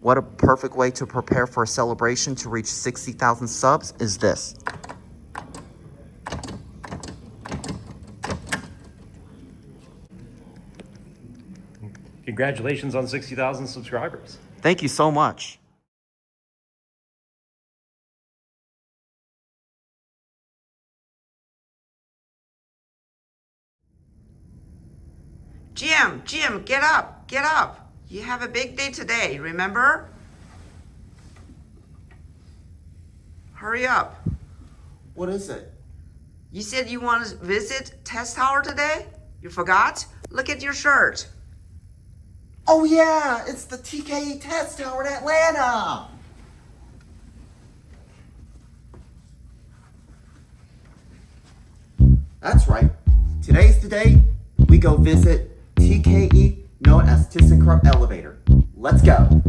What a perfect way to prepare for a celebration to reach 60,000 subs is this. Congratulations on 60,000 subscribers. Thank you so much. Jim, get up, get up. You have a big day today, remember? Hurry up. What is it? You said you want to visit Test Tower today? You forgot? Look at your shirt. Oh yeah, it's the TKE Test Tower in Atlanta. That's right. Today's the day we go visit TKE, known as ThyssenKrupp Elevator. Let's go.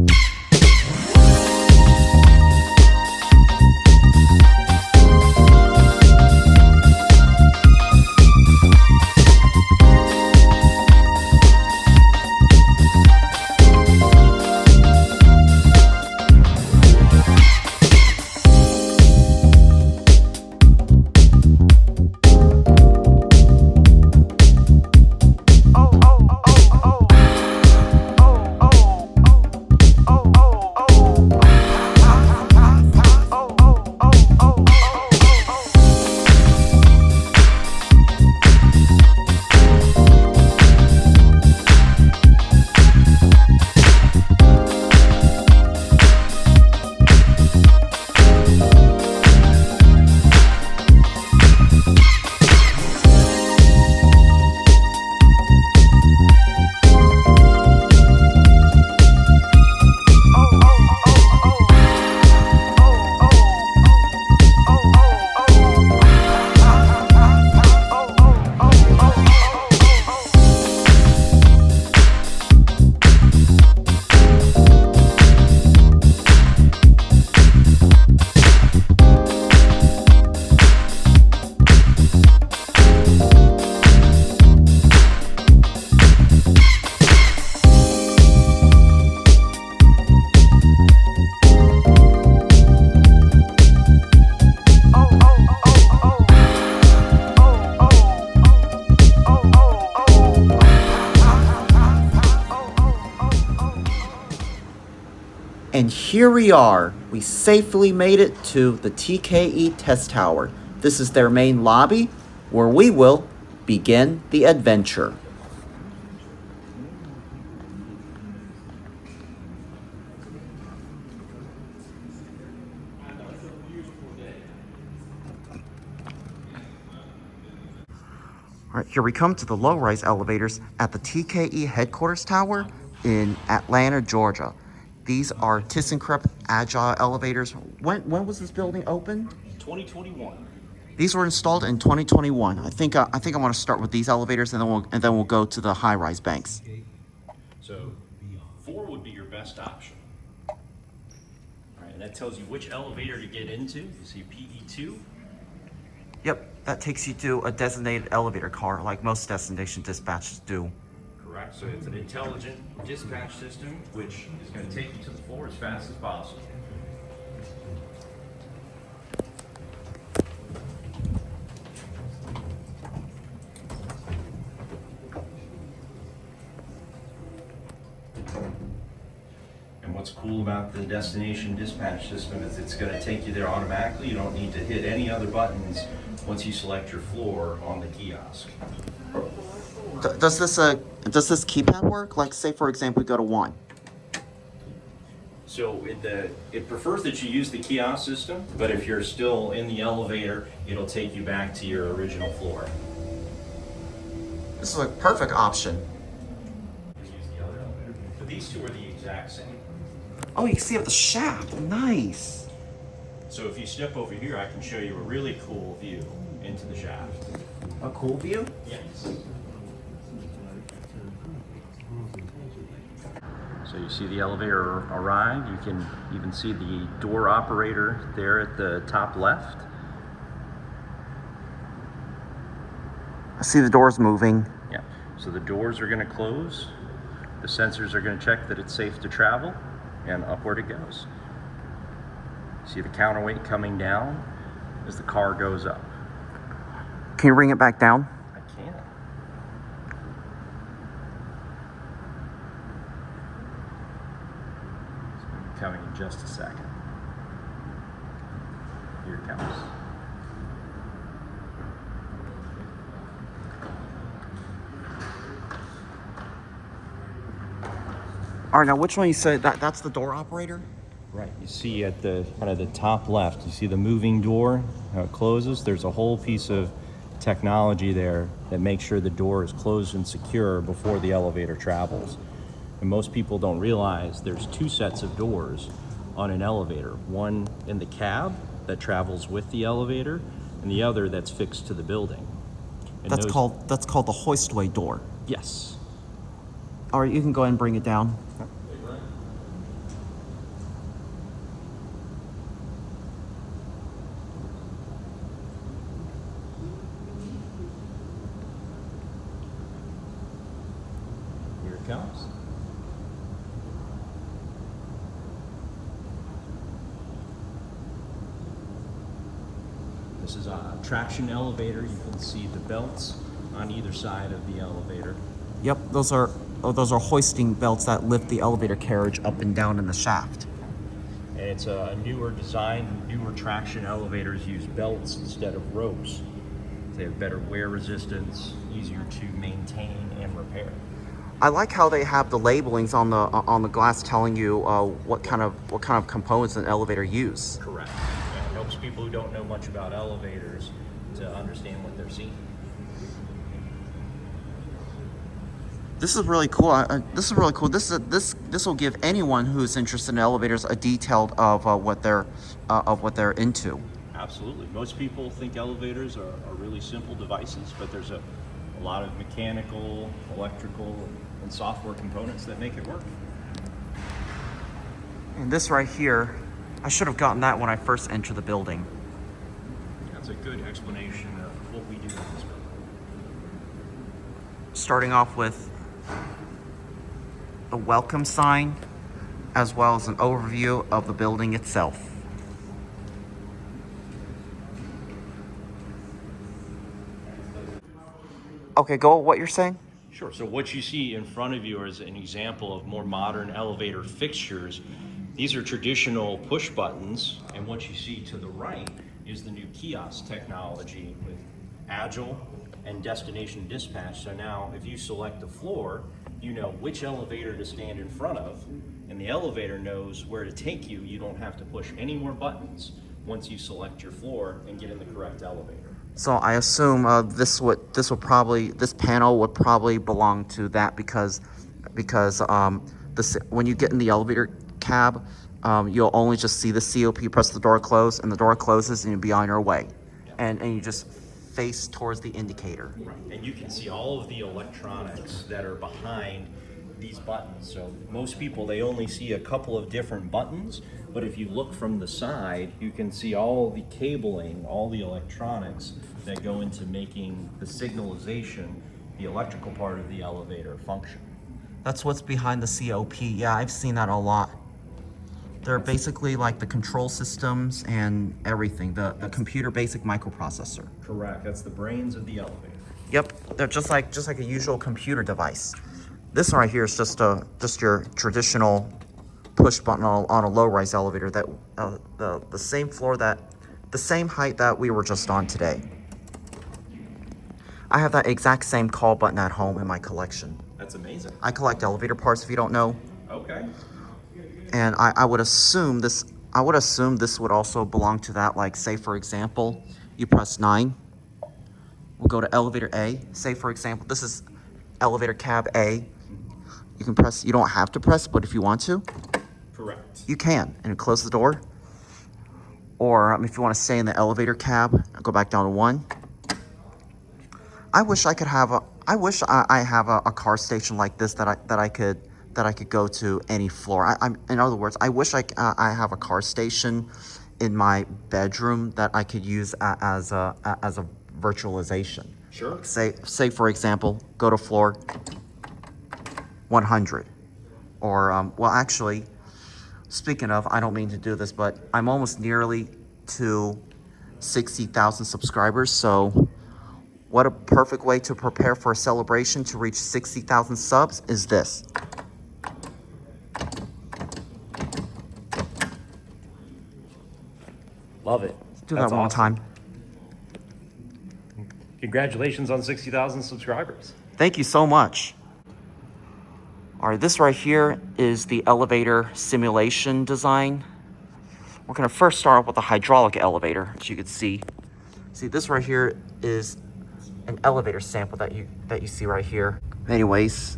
And here we are. We safely made it to the TKE Test Tower. This is their main lobby where we will begin the adventure. All right, here we come to the low-rise elevators at the TKE headquarters tower in Atlanta, Georgia. These are ThyssenKrupp Agile elevators. When was this building opened? 2021. These were installed in 2021. I think I want to start with these elevators, and then we'll go to the high-rise banks. So 4 would be your best option. All right, and that tells you which elevator to get into. You see PE2. Yep, that takes you to a designated elevator car, like most destination dispatches do. Correct. So it's an intelligent dispatch system, which is going to take you to the floor as fast as possible. And what's cool about the destination dispatch system is it's going to take you there automatically. You don't need to hit any other buttons once you select your floor on the kiosk. Does this keypad work? Like, say for example, we go to 1. So it prefers that you use the kiosk system, but if you're still in the elevator, it'll take you back to your original floor. This is a perfect option. Use the other elevator. But these two are the exact same. Oh, you can see up the shaft. Nice. So if you step over here, I can show you a really cool view into the shaft. A cool view? Yes. So you see the elevator arrive. You can even see the door operator there at the top left. I see the doors moving. Yeah. So the doors are going to close. The sensors are going to check that it's safe to travel. and upward it goes. See the counterweight coming down as the car goes up. Can you bring it back down? I can. It's going to be coming in just a second. Here it comes. All right, now which one you said that's the door operator? Right, you see at the kind of the top left, you see the moving door, how it closes. There's a whole piece of technology there that makes sure the door is closed and secure before the elevator travels. And most people don't realize there's two sets of doors on an elevator. One in the cab that travels with the elevator, and the other that's fixed to the building. And That's called the hoistway door. Yes. All right, you can go ahead and bring it down. Here it comes. This is a traction elevator. You can see the belts on either side of the elevator. Yep, those are hoisting belts that lift the elevator carriage up and down in the shaft. And it's a newer design. Newer traction elevators use belts instead of ropes. They have better wear resistance, easier to maintain and repair. I like how they have the labelings on the glass telling you what kind of components an elevator use. Correct. It helps people who don't know much about elevators to understand what they're seeing. This is really cool. This is really cool. This will give anyone who's interested in elevators a detailed of what they're into. Absolutely. Most people think elevators are really simple devices, but there's a lot of mechanical, electrical, and software components that make it work. And this right here, I should have gotten that when I first entered the building. That's a good explanation of what we do in this building. Starting off with a welcome sign, as well as an overview of the building itself. Okay, go what you're saying? Sure. So what you see in front of you is an example of more modern elevator fixtures. These are traditional push buttons, and what you see to the right is the new kiosk technology with Agile and destination dispatch. So now if you select a floor, you know which elevator to stand in front of, and the elevator knows where to take you. You don't have to push any more buttons once you select your floor and get in the correct elevator. So I assume this panel would probably belong to that because when you get in the elevator cab, you'll only just see the COP, press the door close, and the door closes, and you'll be on your way, and you just face towards the indicator. Right. And you can see all of the electronics that are behind these buttons. So most people, they only see a couple of different buttons, but if you look from the side, you can see all the cabling, all the electronics that go into making the signalization, the electrical part of the elevator, function. That's what's behind the COP. Yeah, I've seen that a lot. They're basically like the control systems and everything, the computer basic microprocessor. Correct. That's the brains of the elevator. Yep, they're just like a usual computer device. This one right here is just your traditional push button on a low-rise elevator that the same floor the same height that we were just on today. I have that exact same call button at home in my collection. That's amazing. I collect elevator parts, if you don't know. Okay. And I would assume this would also belong to that. Like, say for example, you press 9. We'll go to elevator A. Say for example, this is elevator cab A. You can press. You don't have to press, but if you want to, Correct. you can, and close the door. Or if you want to stay in the elevator cab, go back down to 1. I wish I have a car station like this that I could go to any floor. In other words, I wish I have a car station in my bedroom that I could use as a virtualization. Sure. Say for example, go to floor 100, or well actually, Speaking of, I don't mean to do this, but I'm almost nearly to 60,000 subscribers. So what a perfect way to prepare for a celebration to reach 60,000 subs is this. Love it. Do that one more time. Congratulations on 60,000 subscribers. Thank you so much. All right, this right here is the elevator simulation design. We're gonna first start off with a hydraulic elevator, as you can see. See, this right here is an elevator sample that you see right here. Anyways,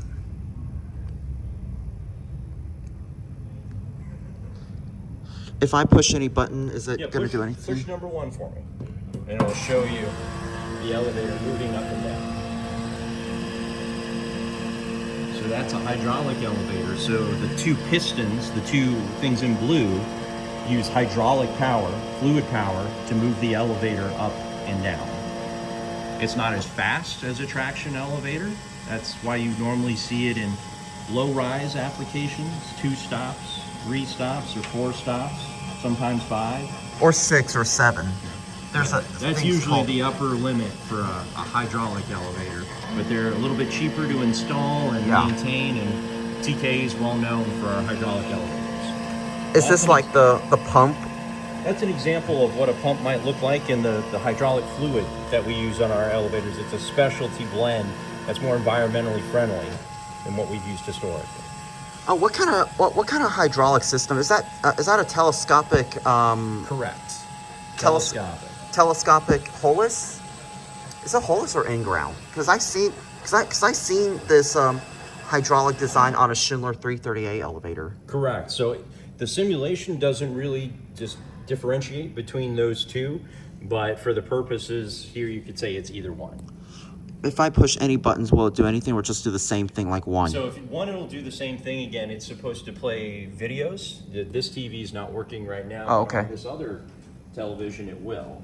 if I push any button, is it gonna do anything? Push number 1 for me, and it'll show you the elevator moving up and down. So that's a hydraulic elevator. So the 2 pistons, the 2 things in blue, use hydraulic power, fluid power, to move the elevator up and down. It's not as fast as a traction elevator. That's why you normally see it in low-rise applications, 2 stops, 3 stops, or 4 stops, sometimes 5. Or 6 or 7. That's usually the upper limit for a hydraulic elevator, but they're a little bit cheaper to install and maintain, and TKE is well known for our hydraulic elevators. Is this like the pump? That's an example of what a pump might look like in the hydraulic fluid that we use on our elevators. It's a specialty blend that's more environmentally friendly than what we've used historically. Oh, what kind of hydraulic system is that? Is that a telescopic? Correct. Telescopic. Telescopic holus? Is it holus or in-ground? Because I seen this hydraulic design on a Schindler 338 elevator. Correct. So the simulation doesn't really just differentiate between those 2, but for the purposes here, you could say it's either one. If I push any buttons, will it do anything, or just do the same thing like 1? So if 1, it'll do the same thing again. It's supposed to play videos. This TV is not working right now. Oh, okay. On this other television, it will.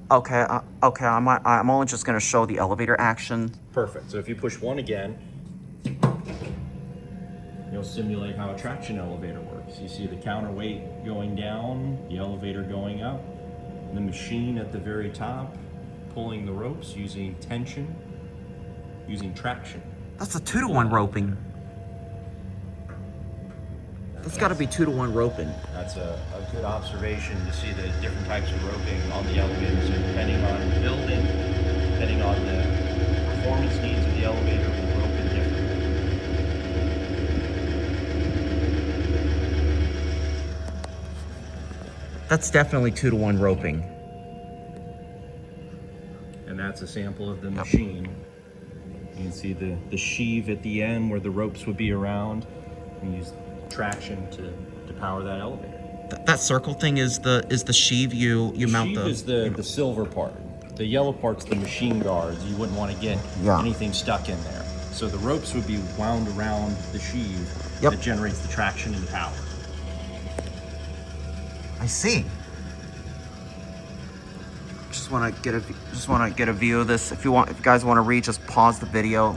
Okay. Okay. I'm only just gonna show the elevator action. Perfect. So if you push 1 again, you'll simulate how a traction elevator works. You see the counterweight going down, the elevator going up, the machine at the very top pulling the ropes using tension, using traction. That's a 2-to-1 roping. That's got to be 2-to-1 roping. That's a good observation to see the different types of roping on the elevator. So depending on the building, depending on the performance needs of the elevator, we'll rope it differently. That's definitely 2-to-1 roping. And that's a sample of the machine. You can see the sheave at the end where the ropes would be around, and use traction to power that elevator. That circle thing is the sheave you mount The sheave is the silver part. The yellow part's the machine guards. You wouldn't want to get anything stuck in there. So the ropes would be wound around the sheave that generates the traction and the power. I see. Just want to get a view of this. If you guys want to read, just pause the video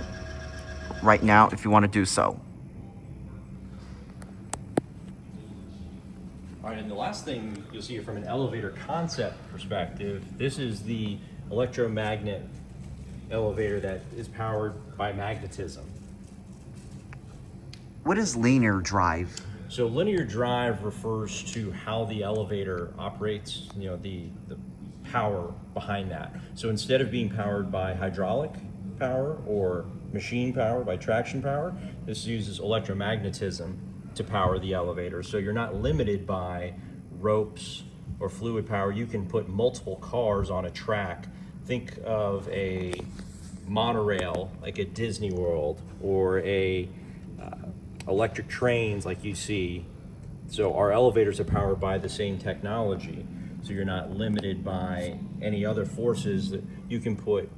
right now if you want to do so. All right, and the last thing you'll see from an elevator concept perspective, this is the electromagnet elevator that is powered by magnetism. What is linear drive? So linear drive refers to how the elevator operates, the power behind that. So instead of being powered by hydraulic power or machine power by traction power, this uses electromagnetism to power the elevator. So you're not limited by ropes or fluid power. You can put multiple cars on a track. Think of a monorail like at Disney World, or electric trains like you see. So our elevators are powered by the same technology. So you're not limited by any other forces. That you can put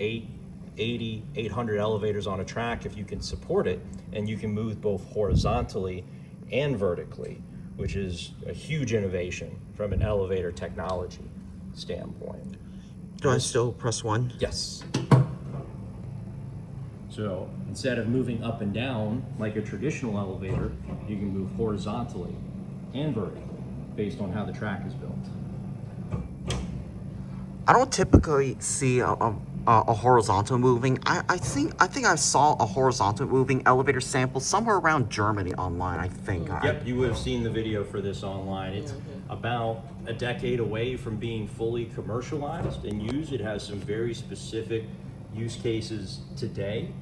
800 elevators on a track if you can support it, and you can move both horizontally and vertically, which is a huge innovation from an elevator technology standpoint. Do I still press 1? Yes. So instead of moving up and down like a traditional elevator, you can move horizontally and vertical, based on how the track is built. I don't typically see a horizontal moving. I think I saw a horizontal moving elevator sample somewhere around Germany online, I think. Yep, you would have seen the video for this online. It's about a decade away from being fully commercialized and used. It has some very specific use cases today.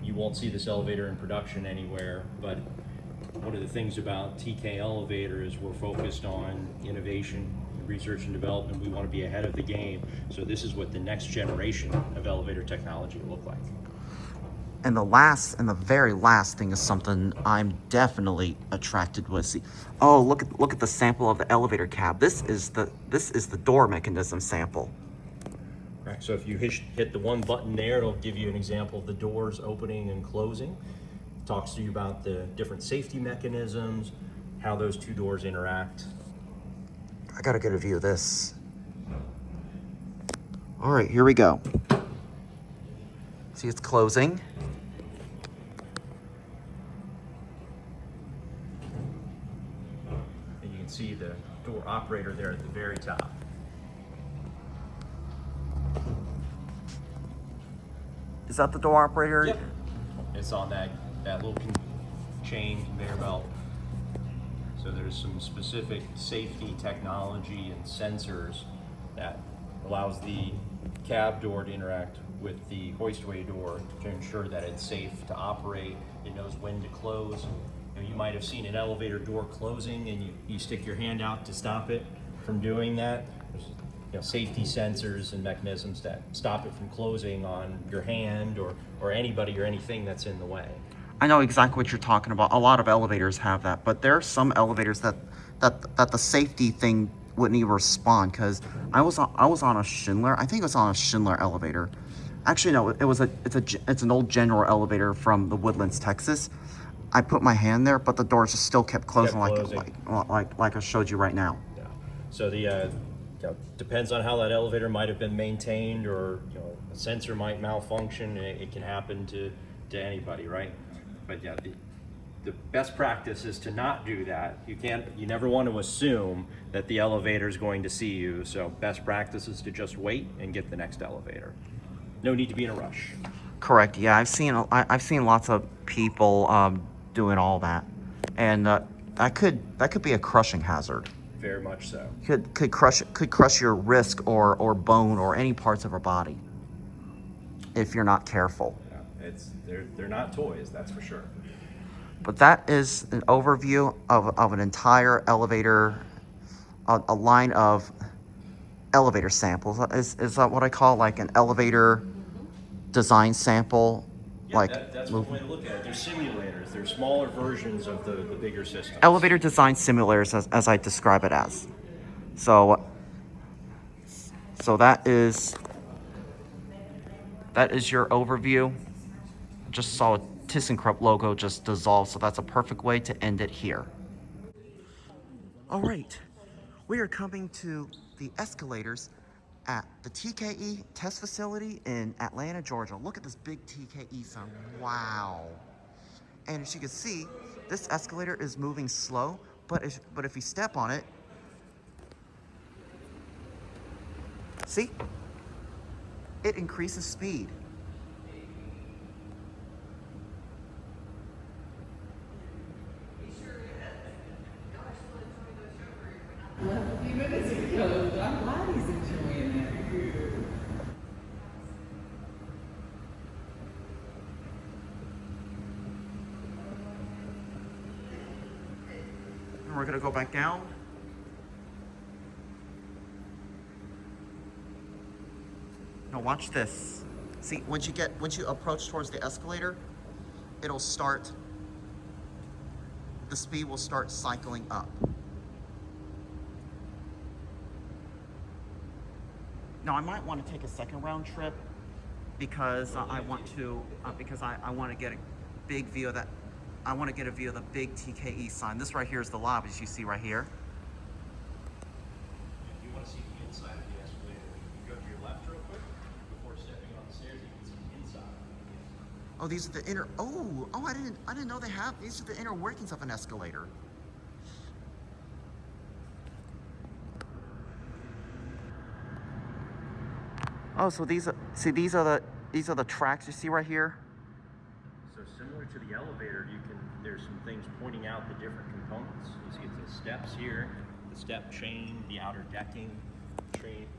You won't see this elevator in production anywhere, but one of the things about TKE Elevator is we're focused on innovation, research and development. We want to be ahead of the game. So this is what the next generation of elevator technology will look like. And the very last thing is something I'm definitely attracted with. See, oh, look at the sample of the elevator cab. This is the door mechanism sample. Right. So if you hit the one button there, it'll give you an example of the doors opening and closing. It talks to you about the different safety mechanisms, how those two doors interact. I gotta get a view of this. All right, here we go. See, it's closing. And you can see the door operator there at the very top. Is that the door operator? Yep. It's on that little chain conveyor belt. So there's some specific safety technology and sensors that allows the cab door to interact with the hoistway door to ensure that it's safe to operate. It knows when to close. You might have seen an elevator door closing and you stick your hand out to stop it from doing that. There's safety sensors and mechanisms that stop it from closing on your hand or anybody or anything that's in the way. I know exactly what you're talking about. A lot of elevators have that, but there are some elevators that the safety thing wouldn't even respond. Because I was on a Schindler. I think it was on a Schindler elevator. Actually, no, it's an old General elevator from the Woodlands, Texas. I put my hand there, but the doors just still kept closing, like I showed you right now. Yeah. So the depends on how that elevator might have been maintained, or a sensor might malfunction. It can happen to anybody, right? But yeah, the best practice is to not do that. You never want to assume that the elevator is going to see you. So best practice is to just wait and get the next elevator. No need to be in a rush. Correct. Yeah, I've seen lots of people doing all that, and that could be a crushing hazard. Very much so. Could crush your wrist or bone or any parts of our body if you're not careful. Yeah, they're not toys, that's for sure. But that is an overview of an entire elevator, a line of elevator samples. Is that what I call like an elevator design sample? Yeah, that's one way to look at it. They're simulators. They're smaller versions of the bigger systems. Elevator design simulators, as I describe it as. So that is your overview. Just saw a ThyssenKrupp logo just dissolve, so that's a perfect way to end it here. All right, we are coming to the escalators at the TKE test facility in Atlanta, Georgia. Look at this big TKE sign. Wow. And as you can see, this escalator is moving slow, but if you step on it, see? It increases speed. A few minutes ago, I'm glad he's enjoying it. And we're gonna go back down. Now watch this. See, once you approach towards the escalator, it'll start, the speed will start cycling up. Now I might want to take a second round trip because I want to get a big view of that. I want to get a view of the big TKE sign. This right here is the lobby, as you see right here. If you want to see the inside of the escalator, you go to your left real quick before stepping on the stairs. You can see the inside. Oh, these are the inner. Oh! I didn't know they have. These are the inner workings of an escalator. Oh, so these are these are the tracks you see right here. So similar to the elevator, there's some things pointing out the different components. You see the steps here, the step chain, the outer decking,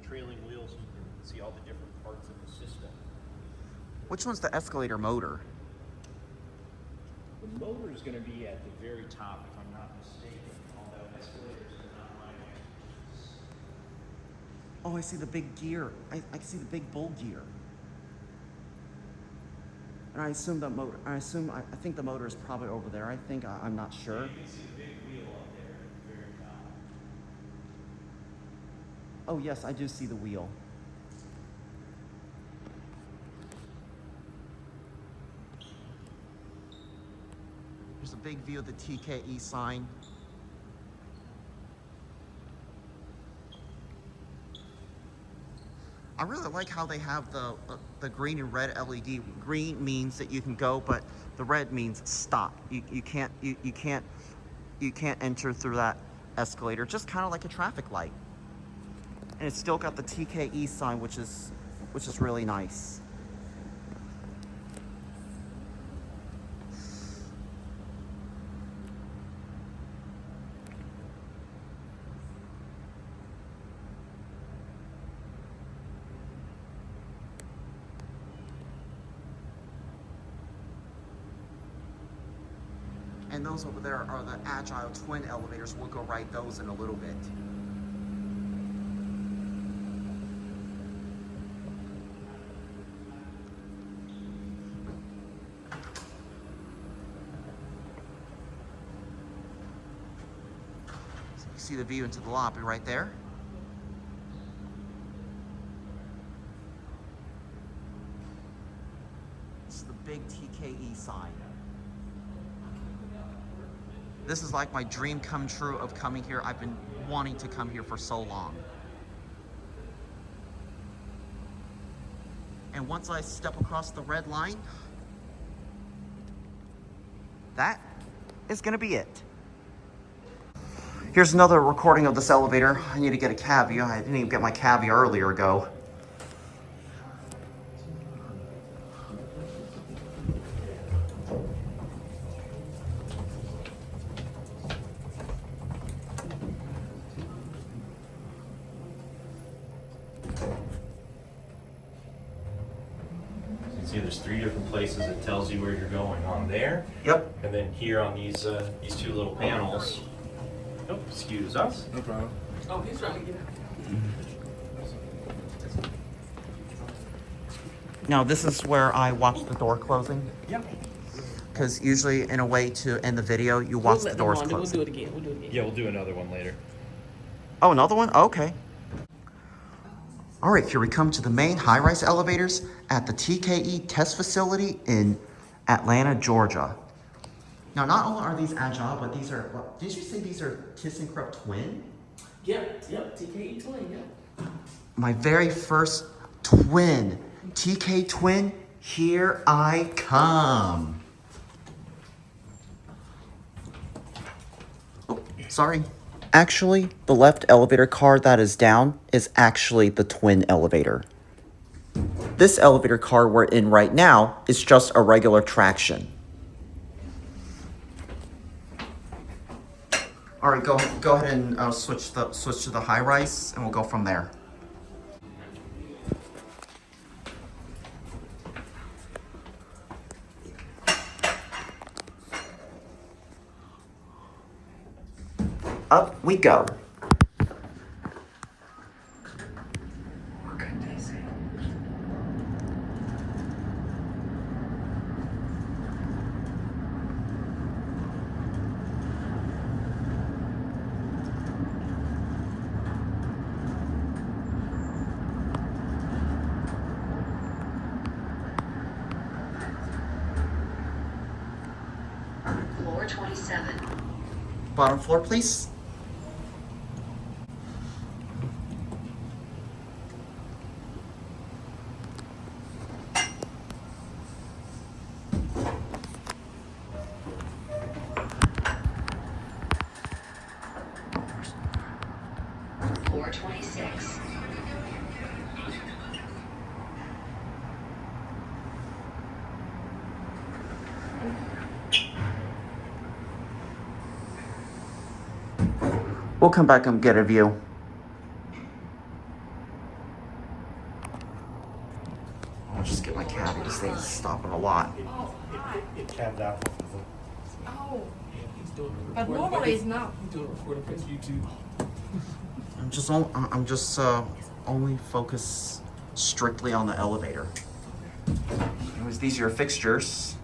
trailing wheels. You can see all the different parts of the system. Which one's the escalator motor? The motor is going to be at the very top, if I'm not mistaken, although escalators are not my expertise. Oh, I see the big gear. I can see the big bull gear. And I assume the motor. I think the motor is probably over there. I'm not sure. You can see the big wheel up there at the very top. Oh yes, I do see the wheel. There's a big view of the TKE sign. I really like how they have the green and red LED. Green means that you can go, but the red means stop. You can't enter through that escalator. Just kind of like a traffic light. And it's still got the TKE sign, which is really nice. And those over there are the Agile twin elevators. We'll go ride those in a little bit. So you see the view into the lobby right there. This is the big TKE sign. This is like my dream come true of coming here. I've been wanting to come here for so long. And once I step across the red line, that is gonna be it. Here's another recording of this elevator. I need to get a cavia. I didn't even get my cavia earlier ago. See, there's 3 different places it tells you where you're going. On there, Yep. and then here on these 2 little panels. Oh, excuse us. No problem. Oh, he's trying to get out. Now this is where I watch the door closing. Yep. Because usually in a way to end the video, you watch the doors We'll closing. do it again. We'll do it again. Yeah, we'll do another one later. Oh, another one? Okay. All right, here we come to the main high-rise elevators at the TKE test facility in Atlanta, Georgia. Now, not only are these Agile, but these are, what, did you say these are ThyssenKrupp twin? Yep, TKE twin, yep. My very first twin, TK twin, here I come. Oh, sorry. Actually, the left elevator car that is down is actually the twin elevator. This elevator car we're in right now is just a regular traction. All right, go ahead and switch to the high rise, and we'll go from there. Up we go. Floor 27. Bottom floor, please. Floor 26. We'll come back and get a view. I'll just get my caddy. This thing's stopping a lot. It capped out. Oh, but normally it's not. He's doing a recording for YouTube. I'm just only focused strictly on the elevator. Anyways, these are your fixtures.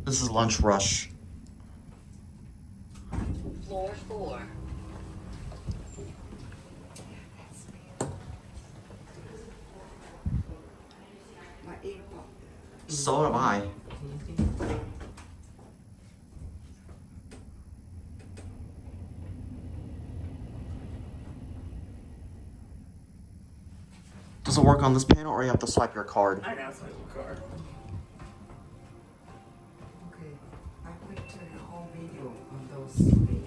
This is lunch rush. Floor 4. My ear popped. So am I. Does it work on this panel or you have to swipe your card? I got a card. Okay, I put the whole video on those things.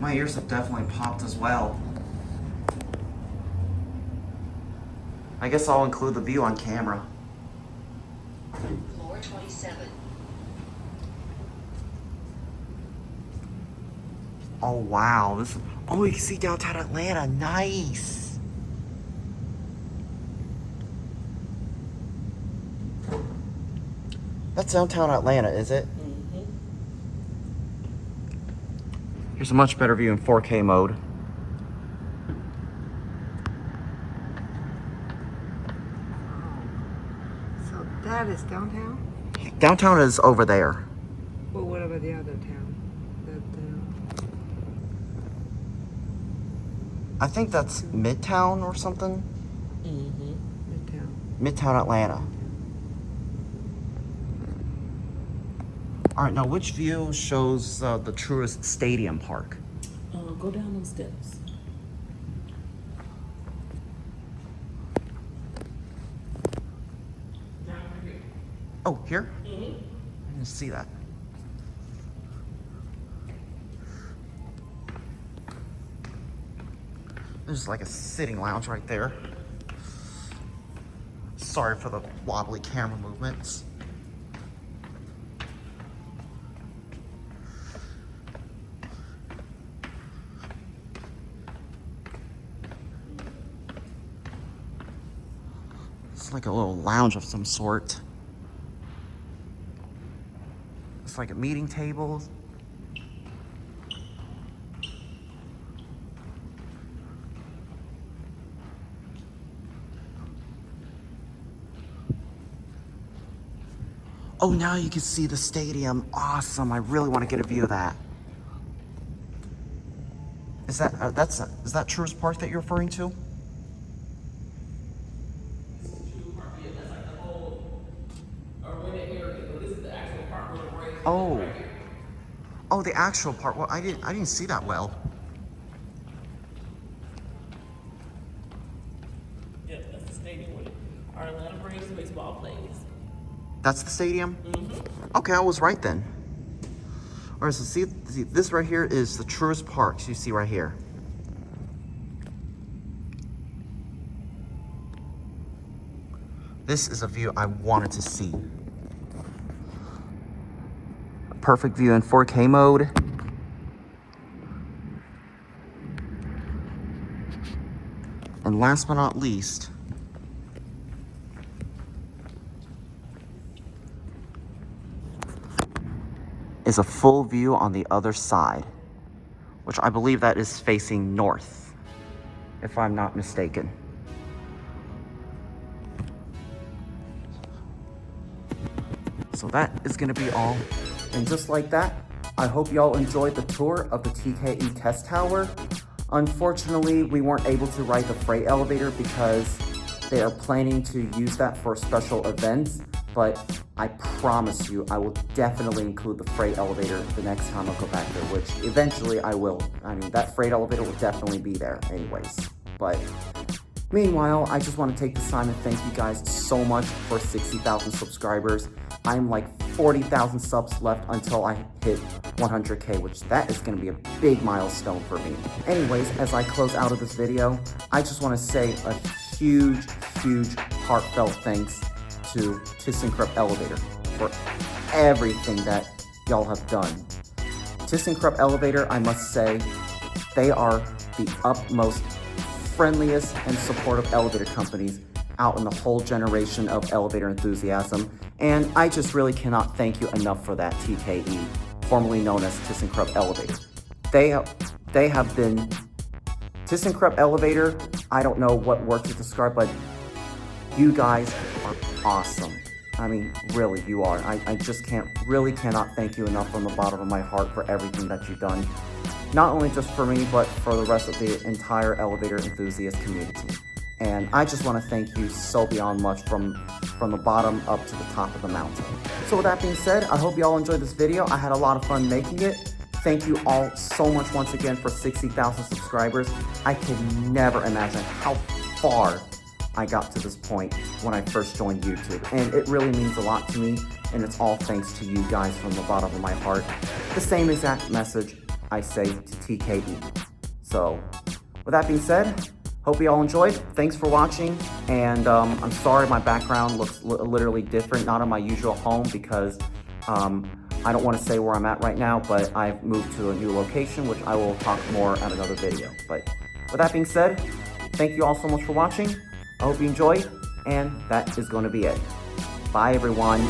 My ears have definitely popped as well. I guess I'll include the view on camera. Floor 27. Oh wow, oh, you can see downtown Atlanta, nice. That's downtown Atlanta, is it? Here's a much better view in 4K mode. So that is downtown? Downtown is over there. Well, what about the other town? I think that's Midtown or something. Midtown. Midtown Atlanta. All right, now which view shows the truest stadium park? Go down them steps. Oh, here? I didn't see that. There's like a sitting lounge right there. Sorry for the wobbly camera movements. It's like a little lounge of some sort. It's like a meeting table. Oh, now you can see the stadium. Awesome. I really want to get a view of that. Is that is that Truist Park that you're referring to? Oh. Oh, the actual part. Well, I didn't see that well. Yep, that's the stadium where our Atlanta Braves baseball plays. That's the stadium? Okay, I was right then. All right, so see, this right here is the Truist Park. So you see right here. This is a view I wanted to see. Perfect view in 4K mode. And last but not least, is a full view on the other side, which I believe that is facing north, if I'm not mistaken. So that is going to be all. And just like that, I hope y'all enjoyed the tour of the TKE test tower. Unfortunately, we weren't able to ride the freight elevator because they are planning to use that for special events, but I promise you, I will definitely include the freight elevator the next time I go back there, which eventually I will. I mean, that freight elevator will definitely be there anyways. But meanwhile, I just want to take this time and thank you guys so much for 60,000 subscribers. I'm like 40,000 subs left until I hit 100K, which that is going to be a big milestone for me. Anyways, as I close out of this video, I just want to say a huge heartfelt thanks to ThyssenKrupp Elevator for everything that y'all have done. ThyssenKrupp Elevator, I must say, they are the utmost friendliest and supportive elevator companies out in the whole generation of elevator enthusiasm, and I just really cannot thank you enough for that, TKE, formerly known as ThyssenKrupp Elevator. They have been ThyssenKrupp Elevator. I don't know what word to describe, but you guys are awesome. I mean, really, you are. I just cannot thank you enough from the bottom of my heart for everything that you've done. Not only just for me, but for the rest of the entire elevator enthusiast community. And I just want to thank you so beyond much from the bottom up to the top of the mountain. So with that being said, I hope you all enjoyed this video. I had a lot of fun making it. Thank you all so much once again for 60,000 subscribers. I could never imagine how far I got to this point when I first joined YouTube. And it really means a lot to me, and it's all thanks to you guys from the bottom of my heart. The same exact message I say to TKE. So with that being said, hope you all enjoyed. Thanks for watching, and I'm sorry my background looks literally different, not in my usual home, because I don't want to say where I'm at right now, but I've moved to a new location, which I will talk more at another video. But with that being said, thank you all so much for watching. I hope you enjoyed, and that is going to be it. Bye, everyone.